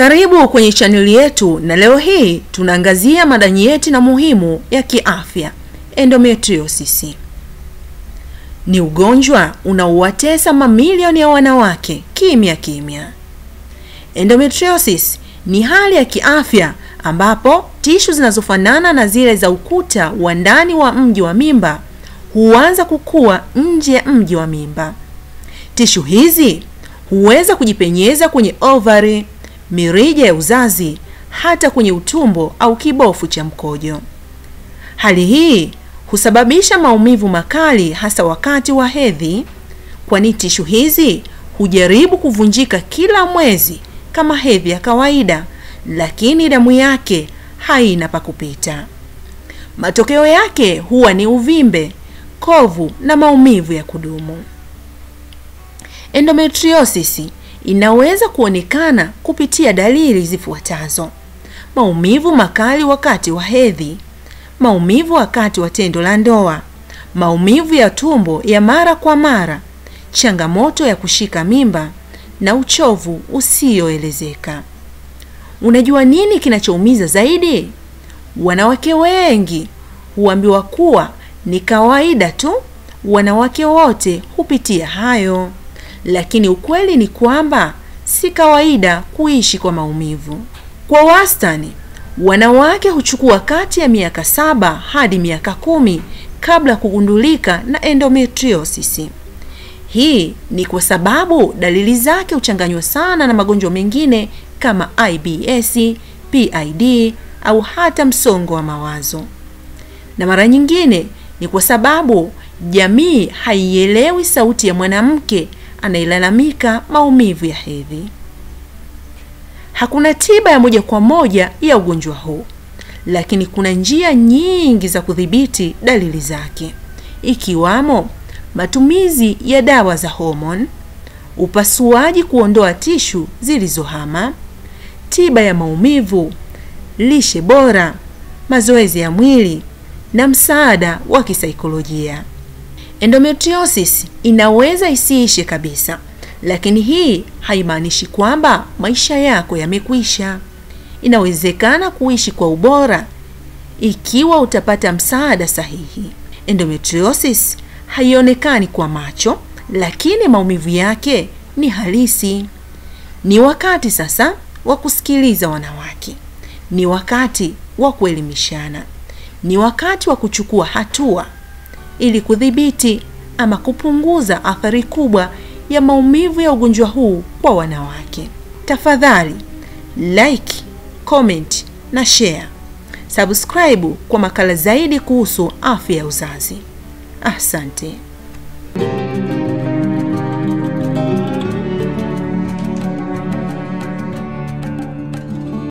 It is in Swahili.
Karibu kwenye chaneli yetu, na leo hii tunaangazia mada nyeti na muhimu ya kiafya, endometriosis. Ni ugonjwa unaowatesa mamilioni ya wanawake kimya kimya. Endometriosis ni hali ya kiafya ambapo tishu zinazofanana na zile za ukuta wa ndani wa mji wa mimba huanza kukua nje ya mji wa mimba. Tishu hizi huweza kujipenyeza kwenye ovari, mirija ya uzazi, hata kwenye utumbo au kibofu cha mkojo. Hali hii husababisha maumivu makali hasa wakati wa hedhi, kwani tishu hizi hujaribu kuvunjika kila mwezi kama hedhi ya kawaida, lakini damu yake haina pa kupita. Matokeo yake huwa ni uvimbe, kovu na maumivu ya kudumu. Endometriosis inaweza kuonekana kupitia dalili zifuatazo: maumivu makali wakati wa hedhi, maumivu wakati wa tendo la ndoa, maumivu ya tumbo ya mara kwa mara, changamoto ya kushika mimba na uchovu usioelezeka. Unajua nini kinachoumiza zaidi? Wanawake wengi huambiwa kuwa ni kawaida tu, wanawake wote hupitia hayo. Lakini ukweli ni kwamba si kawaida kuishi kwa maumivu. Kwa wastani, wanawake huchukua kati ya miaka 7 hadi miaka 10 kabla kugundulika na endometriosis. Hii ni kwa sababu dalili zake huchanganywa sana na magonjwa mengine kama IBS, PID au hata msongo wa mawazo. Na mara nyingine ni kwa sababu jamii haielewi sauti ya mwanamke anailalamika maumivu ya hedhi. Hakuna tiba ya moja kwa moja ya ugonjwa huu, lakini kuna njia nyingi za kudhibiti dalili zake, ikiwamo matumizi ya dawa za hormone, upasuaji kuondoa tishu zilizohama, tiba ya maumivu, lishe bora, mazoezi ya mwili na msaada wa kisaikolojia. Endometriosis inaweza isiishe kabisa, lakini hii haimaanishi kwamba maisha yako yamekwisha. Inawezekana kuishi kwa ubora ikiwa utapata msaada sahihi. Endometriosis haionekani kwa macho, lakini maumivu yake ni halisi. Ni wakati sasa wa kusikiliza wanawake. Ni wakati wa kuelimishana. Ni wakati wa kuchukua hatua ili kudhibiti ama kupunguza athari kubwa ya maumivu ya ugonjwa huu kwa wanawake. Tafadhali like, comment na share. Subscribe kwa makala zaidi kuhusu afya ya uzazi. Asante.